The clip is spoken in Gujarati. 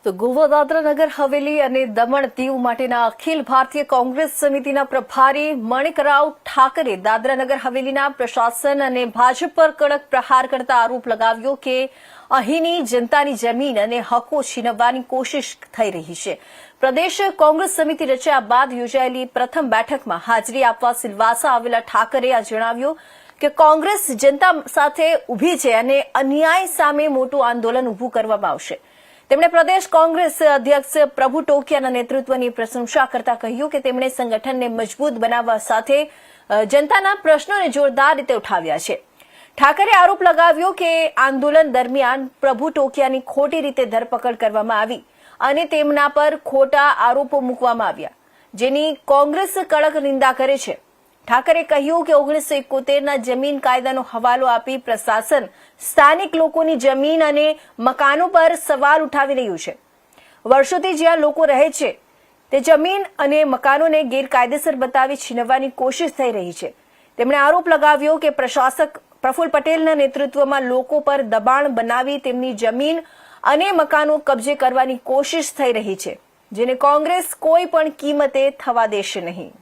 તો ગોવા દાદરા નગર હવેલી અને દમણ દીવ માટેના અખિલ ભારતીય કોંગ્રેસ સમિતિના પ્રભારી મણિકરાવ ઠાકરે દાદરા નગર હવેલીના પ્રશાસન અને ભાજપ પર કડક પ્રહાર કરતા આરોપ લગાવ્યો કે અહીંની જનતાની જમીન અને હકો છીનવવાની કોશિશ થઈ રહી છે। પ્રદેશ કોંગ્રેસ સમિતિ રચ્યા બાદ યોજાયેલી પ્રથમ બેઠકમાં હાજરી આપવા સિલવાસા આવેલા ઠાકરે આ જણાવ્યું કે કોંગ્રેસ જનતા સાથે ઊભી છે અને અન્યાય સામે મોટું આંદોલન ઊભું કરવામાં આવશે। તેમણે પ્રદેશ કોંગ્રેસ અધ્યક્ષ પ્રભુ ટોકિયાના નેતૃત્વની પ્રશંસા કરતા કહ્યું કે તેમણે સંગઠનને મજબૂત બનાવવા સાથે જનતાના પ્રશ્નોને જોરદાર રીતે ઉઠાવ્યા છે। ઠાકરે આરોપ લગાવ્યો કે આંદોલન દરમિયાન પ્રભુ ટોકિયાની ખોટી રીતે ધરપકડ કરવામાં આવી અને તેમના પર ખોટા આરોપો મૂકવામાં આવ્યા, જેની કોંગ્રેસ કડક નિંદા કરે છે। ઠાકરે કહ્યું કે 1971ના જમીન કાયદાનો હવાલો આપી પ્રશાસન સ્થાનિક લોકોની જમીન અને મકાનો પર સવાલ ઉઠાવી રહ્યું છે। વર્ષોથી જ્યાં લોકો રહે છે તે જમીન અને મકાનોને ગેરકાયદેસર બતાવી છીનવવાની કોશિશ થઈ રહી છે। તેમણે આરોપ લગાવ્યો કે પ્રશાસક પ્રફુલ્લ પટેલના નેતૃત્વમાં લોકો પર દબાણ બનાવી તેમની જમીન અને મકાનો કબજે કરવાની કોશિશ થઈ રહી છે, જેને કોંગ્રેસ કોઈ પણ કિંમતે થવા દેશે નહીં।